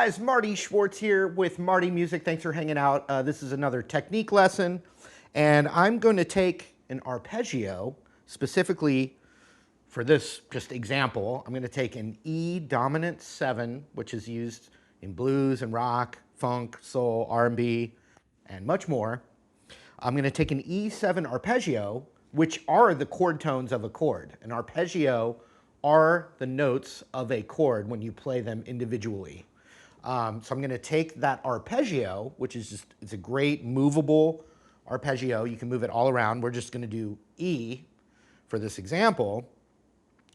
guys, Marty Schwartz here with Marty Music. Thanks for hanging out. This is another technique lesson, and I'm going to take an arpeggio, specifically for this just example. I'm going to take an E dominant 7, which is used in blues and rock, funk, soul, R&B, and much more. I'm going to take an E7 arpeggio, which are the chord tones of a chord. An arpeggio are the notes of a chord when you play them individually. So I'm going to take that arpeggio, which is just, it's a great movable arpeggio. You can move it all around. We're just going to do E for this example,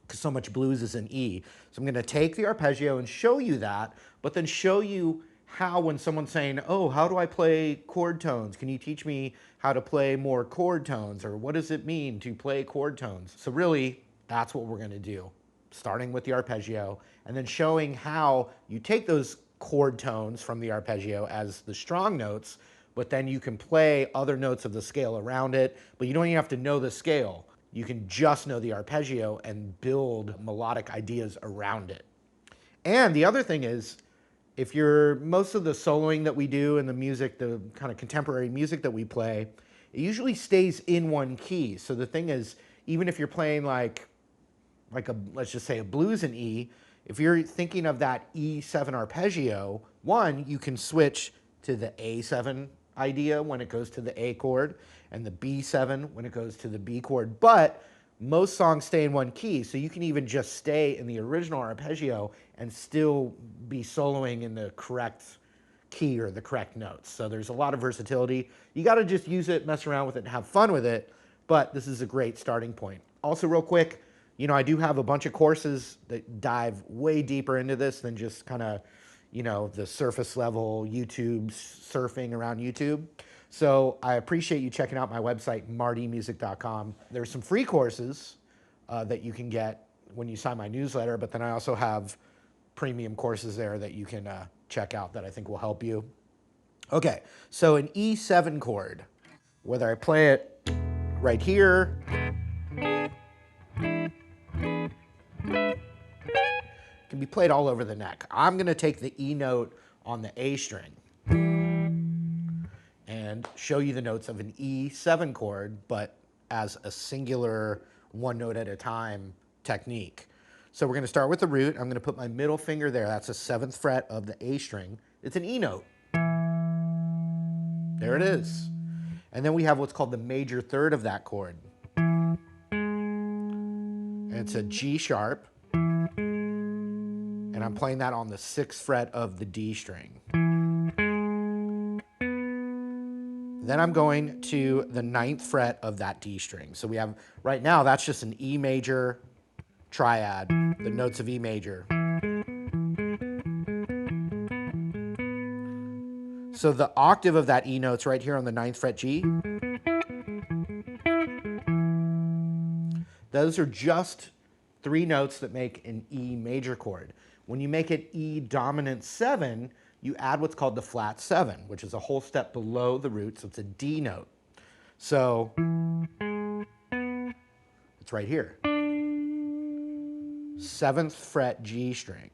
because so much blues is in E. So I'm going to take the arpeggio and show you that, but then show you how, when someone's saying, oh, how do I play chord tones? Can you teach me how to play more chord tones? Or what does it mean to play chord tones? So really, that's what we're going to do, starting with the arpeggio and then showing how you take those chord tones from the arpeggio as the strong notes, but then you can play other notes of the scale around it, but you don't even have to know the scale. You can just know the arpeggio and build melodic ideas around it. And the other thing is, if you're, most of the soloing that we do and the music, the kind of contemporary music that we play, it usually stays in one key. So the thing is, even if you're playing like a, let's just say a blues in E, if you're thinking of that E7 arpeggio, one, you can switch to the A7 idea when it goes to the A chord, and the B7 when it goes to the B chord, but most songs stay in one key, so you can even just stay in the original arpeggio and still be soloing in the correct key or the correct notes. So there's a lot of versatility. You got to just use it, mess around with it, and have fun with it, but this is a great starting point. Also, real quick, you know, I do have a bunch of courses that dive way deeper into this than just kind of, you know, the surface level YouTube surfing around YouTube. So I appreciate you checking out my website, martymusic.com. There's some free courses that you can get when you sign my newsletter, but then I also have premium courses there that you can check out that I think will help you. Okay, so an E7 chord, whether I play it right here, can be played all over the neck. I'm going to take the E note on the A string and show you the notes of an E7 chord, but as a singular one note at a time technique. So we're going to start with the root. I'm going to put my middle finger there. That's the 7th fret of the A string. It's an E note. There it is. And then we have what's called the major third of that chord. And it's a G sharp. And I'm playing that on the 6th fret of the D string. Then I'm going to the 9th fret of that D string. So we have, right now, that's just an E major triad, the notes of E major. So the octave of that E note's right here on the 9th fret G. Those are just 3 notes that make an E major chord. When you make it E dominant 7, you add what's called the flat 7, which is a whole step below the root, so it's a D note. So it's right here. 7th fret G string.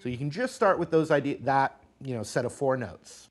So you can just start with those that set of 4 notes.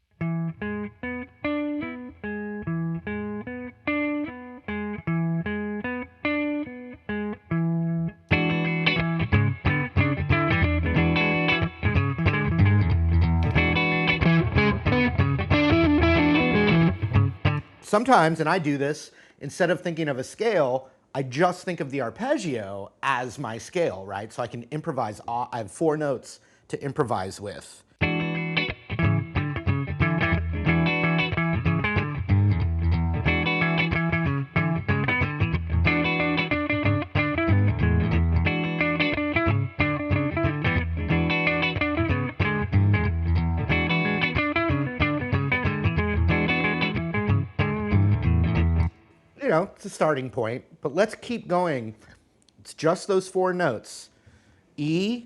Sometimes, and I do this, instead of thinking of a scale, I just think of the arpeggio as my scale, right? So I can improvise. I have 4 notes to improvise with. You know, it's a starting point, but let's keep going. It's just those 4 notes. E,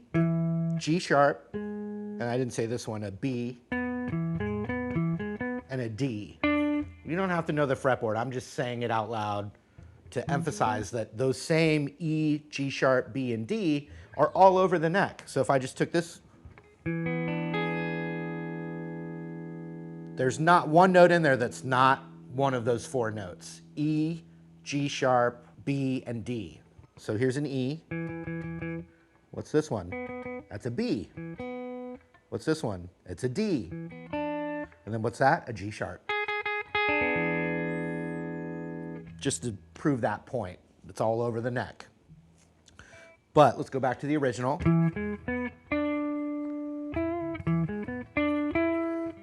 G sharp, and I didn't say this one, a B, and a D. You don't have to know the fretboard. I'm just saying it out loud to emphasize that those same E, G sharp, B, and D are all over the neck. So if I just took this, There's not one note in there that's not one of those four notes. E, G sharp, B, and D. So here's an E. What's this one? That's a B. What's this one? It's a D. And then what's that? A G sharp. Just to prove that point. It's all over the neck. But let's go back to the original.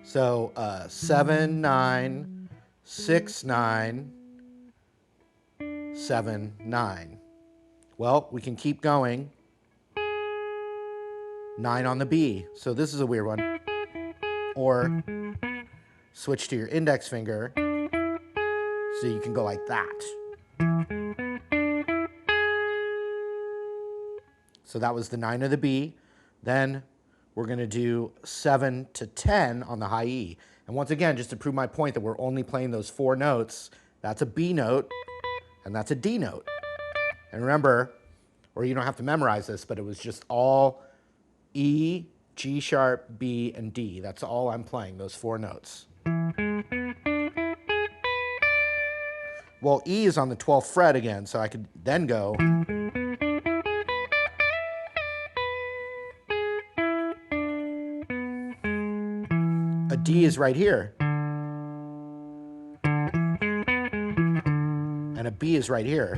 So 7, 9, 6, 9, 7, 9. Well, we can keep going. 9 on the B. So this is a weird one. Or switch to your index finger so you can go like that. So that was the 9 of the B. Then we're going to do 7 to 10 on the high E. And once again, just to prove my point that we're only playing those four notes, that's a B note and that's a D note. And remember, or you don't have to memorize this, but it was just all E, G sharp, B, and D. That's all I'm playing, those four notes. Well, E is on the 12th fret again, so I could then go. A D is right here. And a B is right here.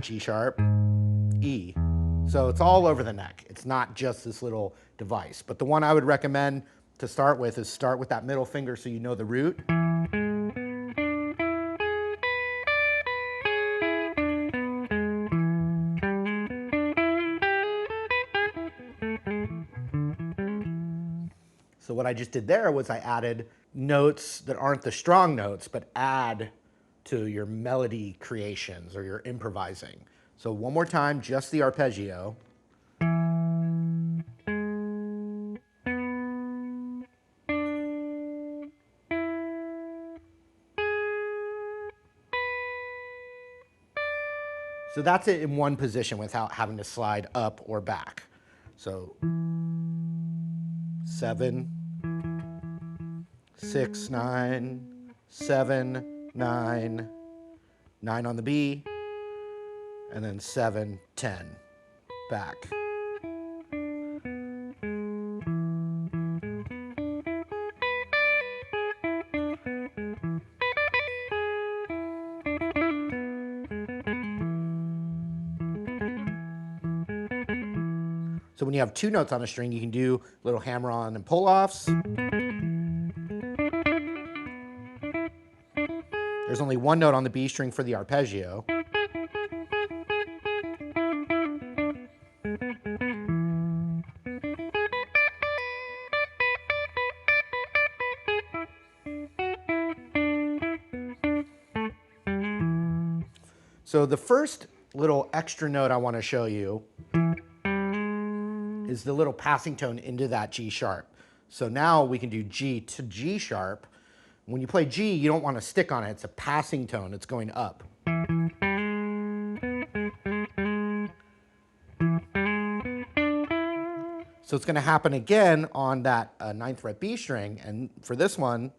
G sharp, E. So it's all over the neck. It's not just this little device. But the one I would recommend to start with is start with that middle finger so you know the root. So what I just did there was I added notes that aren't the strong notes, but add to your melody creations or your improvising. So one more time, just the arpeggio. So that's it in one position without having to slide up or back. So 7, 6, 9, 7, 9, 9 on the B, and then 7, 10, back. So when you have two notes on a string, you can do little hammer-on and pull-offs. There's only one note on the B string for the arpeggio. So the first little extra note I want to show you is the little passing tone into that G sharp. So now we can do G to G sharp. When you play G, you don't want to stick on it. It's a passing tone. It's going up. So it's going to happen again on that 9th fret B string. And for this one,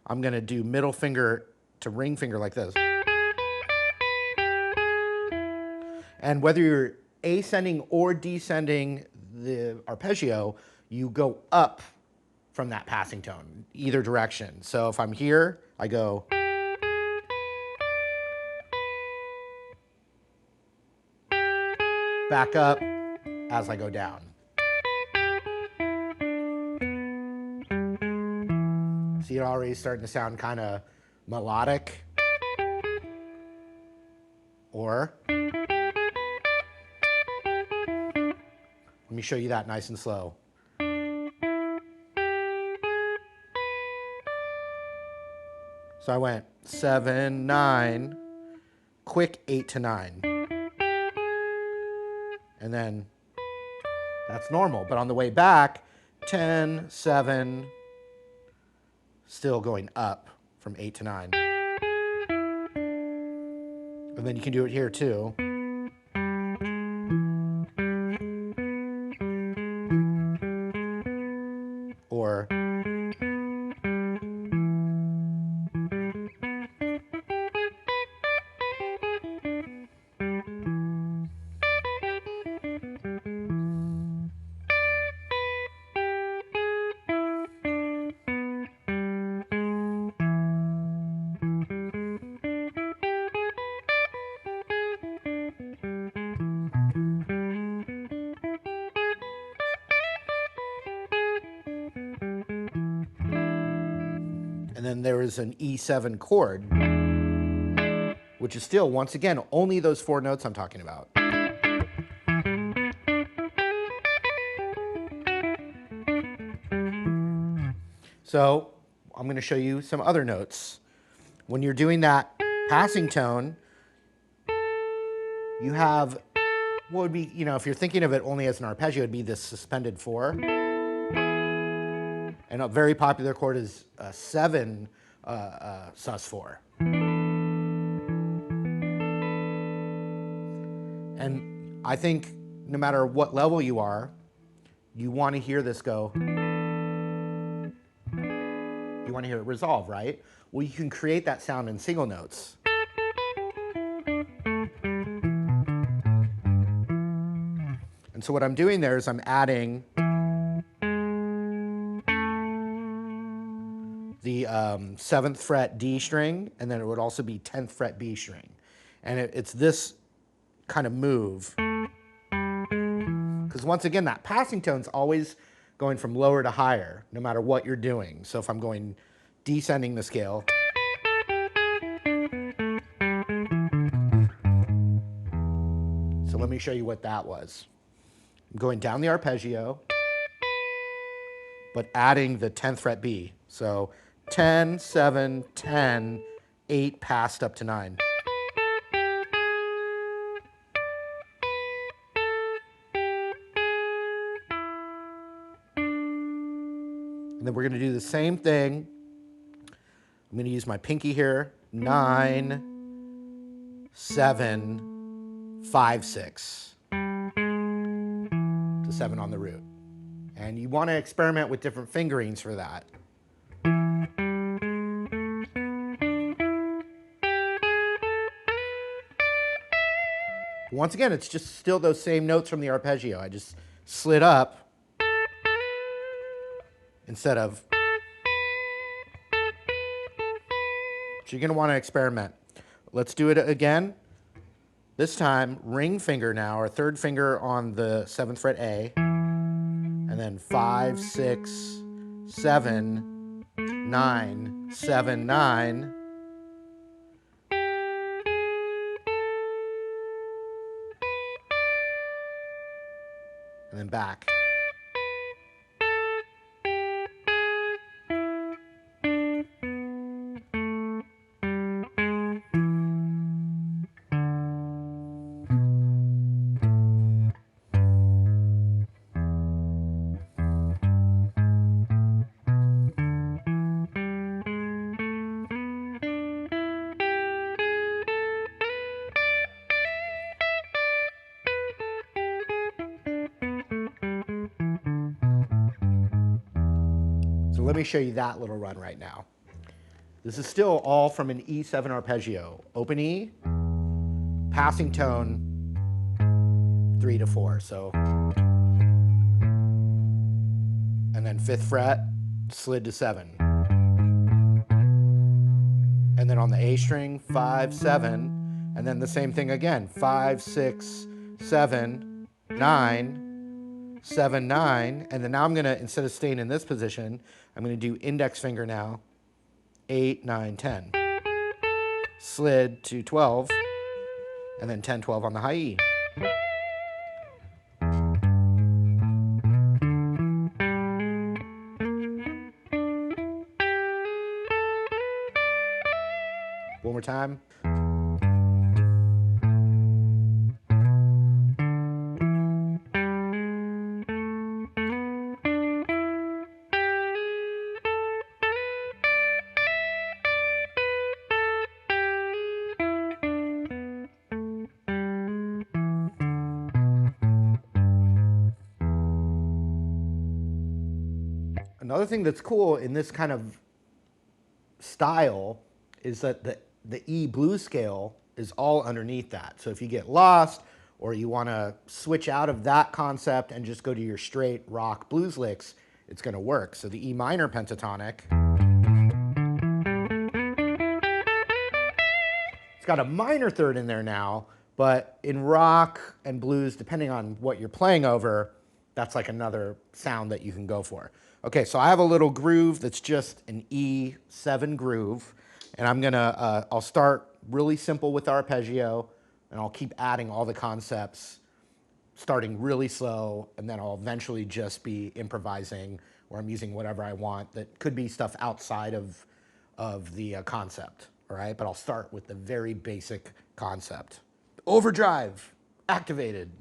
I'm going to do middle finger to ring finger like this. And whether you're ascending or descending the arpeggio, you go up from that passing tone, either direction. So if I'm here, I go. Back up as I go down. See, it already starting to sound kind of melodic. Or let me show you that nice and slow. So I went 7, 9, quick 8 to 9. And then that's normal. But on the way back, 10, 7, still going up from 8 to 9. And then you can do it here too. or and then there is an E7 chord, which is still, once again, only those 4 notes I'm talking about. So I'm going to show you some other notes. When you're doing that passing tone, you have what would be, you know, if you're thinking of it only as an arpeggio, it'd be this suspended 4. And a very popular chord is 7 sus4. And I think no matter what level you are, you want to hear this go. You want to hear it resolve, right? Well, you can create that sound in single notes. And so what I'm doing there is I'm adding the 7th fret D string, and then it would also be 10th fret B string. And it's this kind of move. Because once again, that passing tone's always going from lower to higher, no matter what you're doing. So if I'm going descending the scale, so let me show you what that was. I'm going down the arpeggio, but adding the 10th fret B. So 10, 7, 10, 8 passed up to 9. And then we're going to do the same thing. I'm going to use my pinky here. 9, 7, 5, 6. To 7 on the root. And you want to experiment with different fingerings for that. Once again, it's just still those same notes from the arpeggio. I just slid up instead of. So you're going to want to experiment. Let's do it again. This time, ring finger now, or 3rd finger on the 7th fret A, and then 5, 6, 7, 9, 7, 9. And then back. So let me show you that little run right now. This is still all from an E7 arpeggio. Open E, passing tone 3 to 4. So, and then 5th fret, slid to 7. And then on the A string, 5, 7, and then the same thing again. 5, 6, 7, 9. 7, 9, and then now I'm gonna, instead of staying in this position, I'm gonna do index finger now, 8, 9, 10. Slid to 12, and then 10, 12 on the high E. One more time. Another thing that's cool in this kind of style is that the E blues scale is all underneath that. So if you get lost or you want to switch out of that concept and just go to your straight rock blues licks, it's going to work. So the E minor pentatonic, it's got a minor third in there now, but in rock and blues, depending on what you're playing over, that's like another sound that you can go for. Okay, so I have a little groove that's just an E7 groove, and I'm gonna, I'll start really simple with arpeggio, and I'll keep adding all the concepts, starting really slow, and then I'll eventually just be improvising, where I'm using whatever I want. That could be stuff outside of the concept, all right? But I'll start with the very basic concept. Overdrive, activated.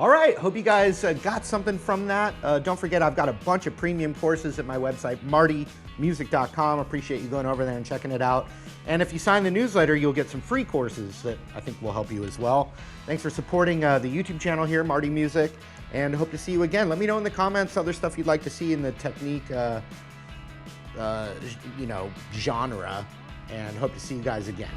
All right, hope you guys got something from that. Don't forget, I've got a bunch of premium courses at my website, martymusic.com. Appreciate you going over there and checking it out. And if you sign the newsletter, you'll get some free courses that I think will help you as well. Thanks for supporting the YouTube channel here, Marty Music, and hope to see you again. Let me know in the comments other stuff you'd like to see in the technique, genre, and hope to see you guys again.